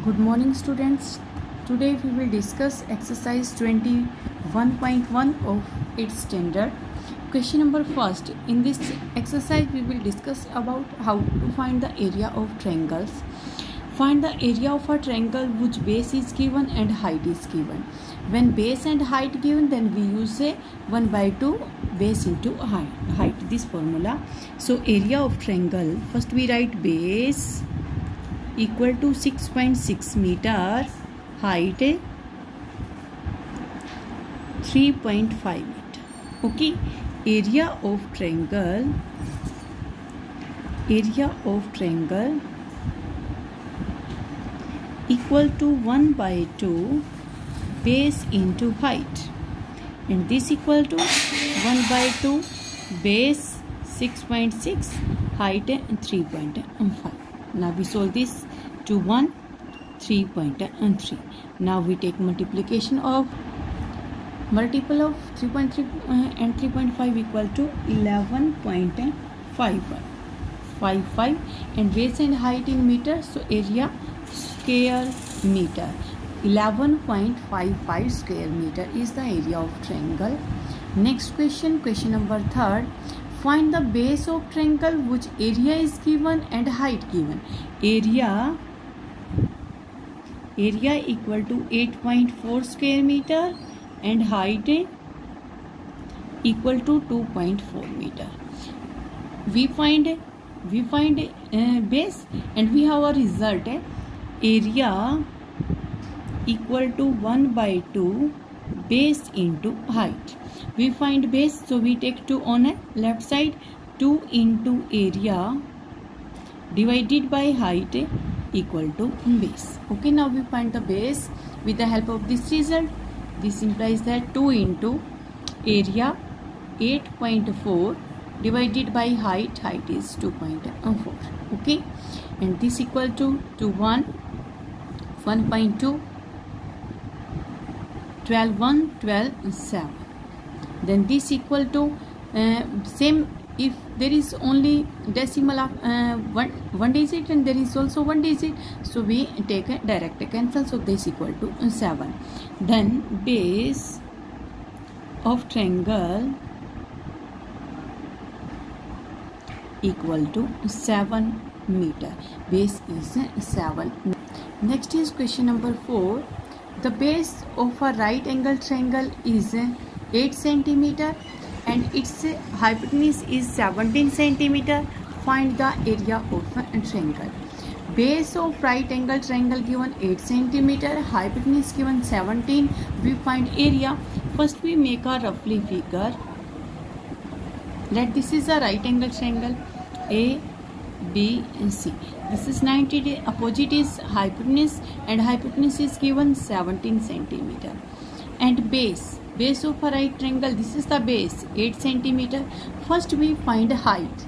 Good morning students. Today we will discuss exercise 21.1 of 8th standard. Question number first. In this exercise we will discuss about how to find the area of triangles. Find the area of a triangle whose base is given and height is given. When base and height given, then we use a 1/2 base into height. This formula. So area of triangle. First we write base equal to 6.6 meter, height 3.5 meter. Okay, area of triangle equal to 1/2 base into height, and this equal to 1/2 base 6.6, height 3.5. Now we solve this to 1, 3.3. Now we take multiplication of multiple of 3.3 and 3.5 equal to 11.55, and base and height in meter, so area square meter. 11.55 square meter is the area of triangle. Next question, question number 3rd. Find the base of triangle which area is given and height given. Area equal to 8.4 square meter and height equal to 2.4 meter. We find base and we have a result. Area equal to 1/2 base into height. We find base, so we take 2 on a left side. 2 into area divided by height equal to base. Okay, now we find the base with the help of this result. This implies that 2 into area 8.4 divided by height is 2.4. Okay, and this equal to 1.2, 12 7. Then this equal to same, if there is only decimal of one digit and there is also one digit, so we take a direct cancel, so this equal to 7. Then base of triangle equal to 7 meter. Base is 7. Next is question number 4. The base of a right angle triangle is 8 centimeter and its hypotenuse is 17 centimeter. Find the area of a triangle. Base of right angle triangle given 8 centimeter, hypotenuse given 17. We find area. First we make a roughly figure. Let this is a right angle triangle A, B and C. This is 90 degree. Opposite is hypotenuse and hypotenuse is given 17 centimeter. And base of a right triangle, this is the base 8 centimeter. First we find height,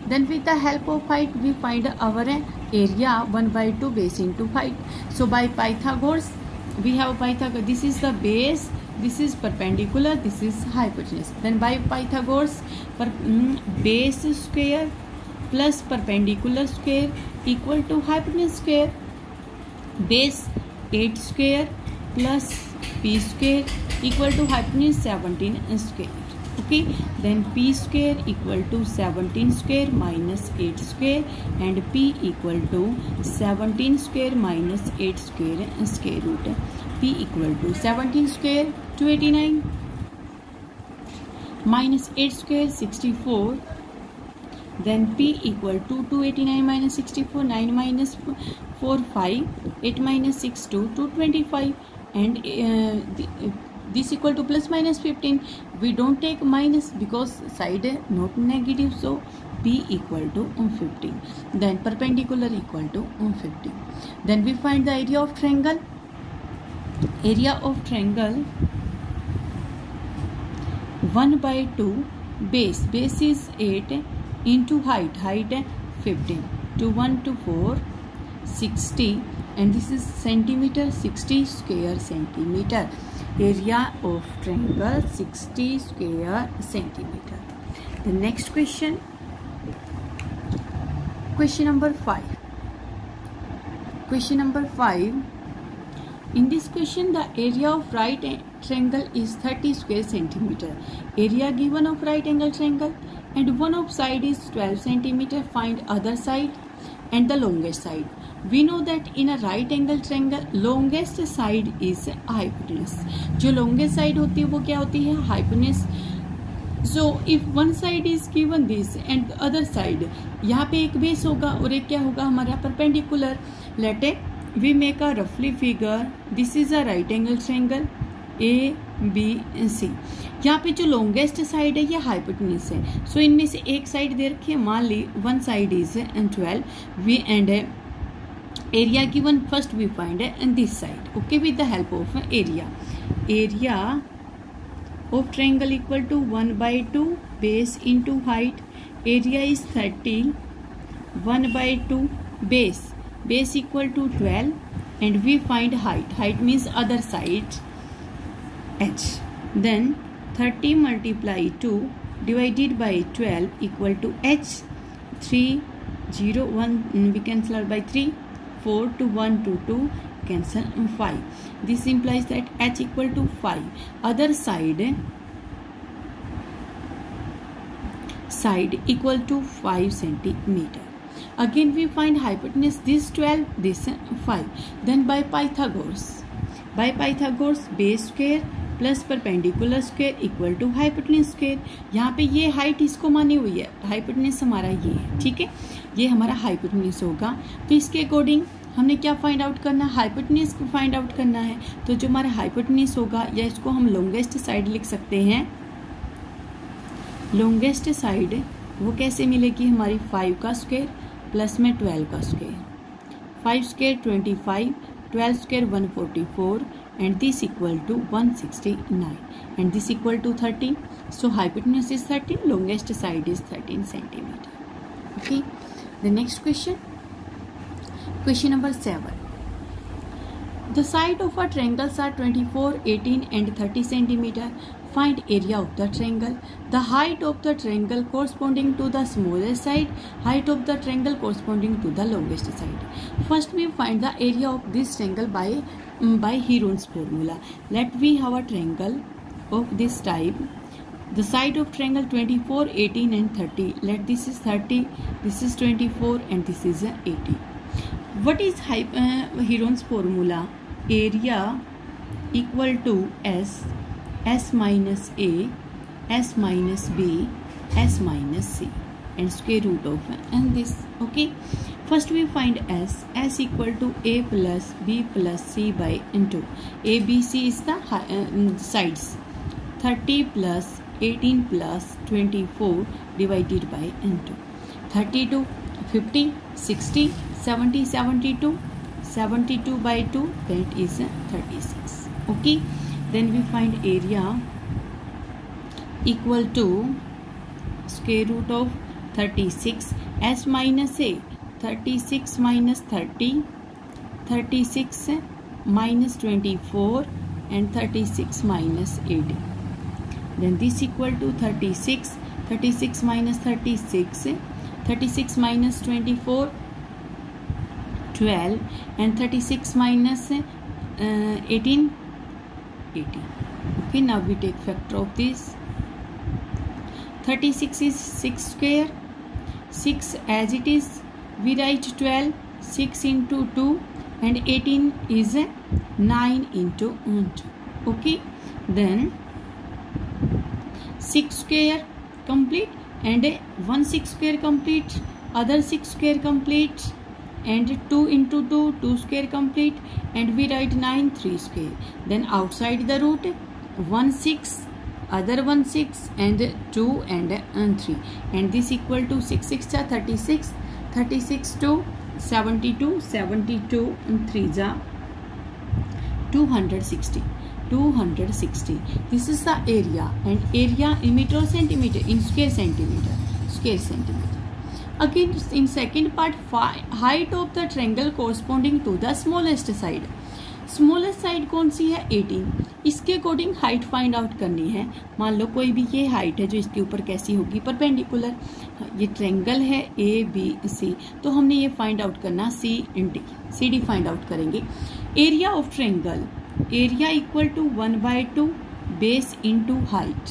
then with the help of height we find our area 1/2 base into height. So by Pythagoras we have Pythagoras, this is the base, this is perpendicular, this is hypotenuse. Then by Pythagoras base square plus perpendicular square equal to hypotenuse square. Base 8 square plus p square equal to hypotenuse 17 square. Okay, then p square equal to 17 square minus 8 square, and p equal to 17 square minus 8 square square root. P equal to 17 square 289 minus 8 square 64. Then p equal to 289 minus 64, 9 minus 4 5, 8 minus 6 2, 225, and this equal to plus minus 15. We don't take minus because side not negative, so p equal to 15. Then perpendicular equal to 15. Then we find the area of triangle. Area of triangle 1/2 base is 8 into height 15. 2 1 to 4 60, and this is centimeter, 60 square centimeter. Area of triangle 60 square centimeter. The next question, question number 5. Question number 5. In this question, the area of right triangle is 30 square centimeter. Area given of right angle triangle, and one of side is 12 centimeter. Find other side and the longest side. We know that in a right angle triangle, longest side is hypotenuse. जो longest side होती है वो क्या होती है? Hypotenuse. So if one side is given this and the other side, यहाँ पे एक बेस होगा और एक क्या होगा हमारा perpendicular. Let we make a roughly figure. This is a right angle triangle A B C. यहाँ पे जो longest side है ये hypotenuse है. So इनमें से एक side दे रखी है, मान ली one side is 12. We and area given, first we find and this side. Okay, with the help of area. Area of triangle equal to 1/2 base into height. Area is 30. 1/2 base. Base equal to 12, and we find height. Height means other side h. Then 30 multiply 2 divided by 12 equal to h. 3 0 1 we cancel out by 3. 4 to 1 to 2 cancel 5. This implies that h equal to 5. Other side equal to 5 centimeter. Again we find hypotenuse, this 12, this 5. Then by Pythagoras, base square plus perpendicular square equal to hypotenuse square. यहाँ पे ये height इसको मानी हुई है, hypotenuse हमारा ये है, ठीक है, ये हमारा हाइपोटेन्यूस होगा. तो इसके अकॉर्डिंग हमने क्या फाइंड आउट करना है? हाइपोटेन्यूस को फाइंड आउट करना है. तो जो हमारा हाइपोटेन्यूस होगा, या इसको हम लॉन्गेस्ट साइड लिख सकते हैं. लॉन्गेस्ट साइड वो कैसे मिलेगी? हमारी 5 का स्क्वायर प्लस में 12 का square. 5 square 25, 12 square 144, and this equal to 169, and this equal to 13. So hypotenuse is 13, longest side is 13 centimeter. Okay, the next question number 7. The side of a triangles are 24, 18 and 30 centimeter. Find area of the triangle. The height of the triangle corresponding to the smallest side, height of the triangle corresponding to the longest side. First we find the area of this triangle by Heron's formula. Let we have a triangle of this type. The side of triangle 24, 18 and 30. Let this is 30, this is 24 and this is 18. What is Heron's formula? Area equal to S minus A, S minus B, S minus C, and square root of and this. Okay, first we find S equal to A plus B plus C by 2. A, B, C is the sides. 30 plus 18 plus 24 divided by 2. 32, 50, 60, 70, 72. 72 by 2, that is 36. Okay, then we find area equal to square root of 36. S minus A, 36 minus 30, 36 minus 24 and 36 minus 18. Then this equal to 36. 36 minus 36, 36 minus 24, 12, and 36 minus 18, 80. Okay, now we take factor of this. 36 is 6 square. 6 as it is, we write 12. 6 into 2, and 18 is 9 into 2. Okay, then 6 square complete, and 1 6 square complete, other 6 square complete, and 2 into 2, 2 square complete, and we write 9 3 square. Then outside the root 1 6, other 1 6, and 2 and 3, and this equal to 6 6 36, 36 to 72, 72 and 3 260. 260. This is the area, and area in meter or centimeter? In square centimeter. Square centimeter. Again, in second part, height of the triangle corresponding to the smallest side. Smallest side कौन सी है? 18. इसके according height find out करनी है. मान लो कोई भी ये हाइट है जो इसके ऊपर कैसी होगी? परपेंडिकुलर. ये ट्रेंगल है ABC, तो हमने ये फाइंड आउट करना CD फाइंड आउट करेंगे। Area of triangle, area equal to 1/2 base into height.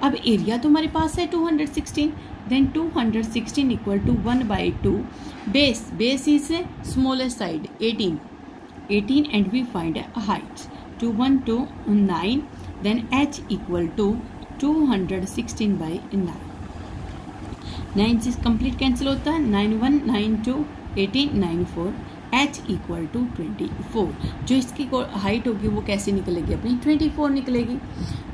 अब एरिया तो हमारे पास है 216, then 216 equal to 1/2 base is smallest side 18 and we find height 2129, then h equal to 216/9। 9 से कंप्लीट कैंसिल होता है, 91 92 18 94, h इक्वल टू 24। जो इसकी हाइट होगी वो कैसे निकलेगी अपनी 24 निकलेगी।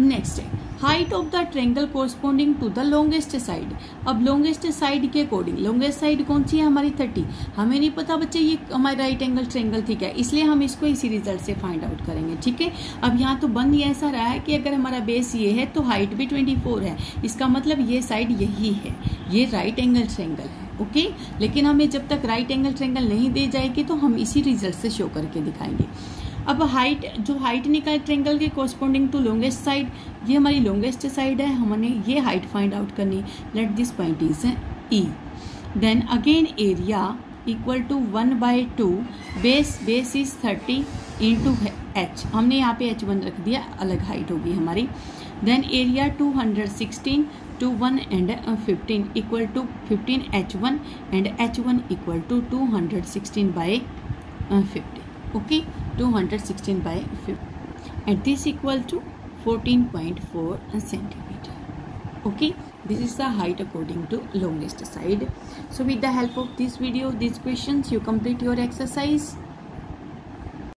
नेक्स्ट है height of the triangle corresponding to the longest side. अब लॉन्गेस्ट साइड के अकॉर्डिंग, लॉन्गेस्ट साइड कौन सी है हमारी 30, हमें नहीं पता बच्चे ये हमारी राइट एंगल ट्रेंगल ठीक है, इसलिए हम इसको इसी रिजल्ट से फाइंड आउट करेंगे। ठीक है, अब यहाँ तो बन ये ऐसा रहा है कि अगर हमारा बेस ये है तो हाइट भी 24 है, इसका मतलब ये साइड यही है, ये राइट एंगल ट्रेंगल है। ओके, लेकिन हमें जब तक राइट एंगल ट्रेंगल नहीं दी जाएगी तो हम इसी रिजल्ट से शो करके दिखाएंगे। अब हाइट, जो हाइट निकाले ट्रेंगल के कोरस्पॉन्डिंग टू लॉन्गेस्ट साइड, ये हमारी लॉन्गेस्ट साइड है, हमने ये हाइट फाइंड आउट करनी। Let this point is E। Then again area equal to 1/2 base is 30 into h, हमने यहाँ पे h1 रख दिया, अलग हाइट होगी हमारी। Then area 216 to 1 and 15 equal to 15 h1 and h1 equal to 216/50. Okay, 216/50, and this equal to 14.4 centimeter. Okay, this is the height according to longest side. So with the help of this video, these questions, you complete your exercise.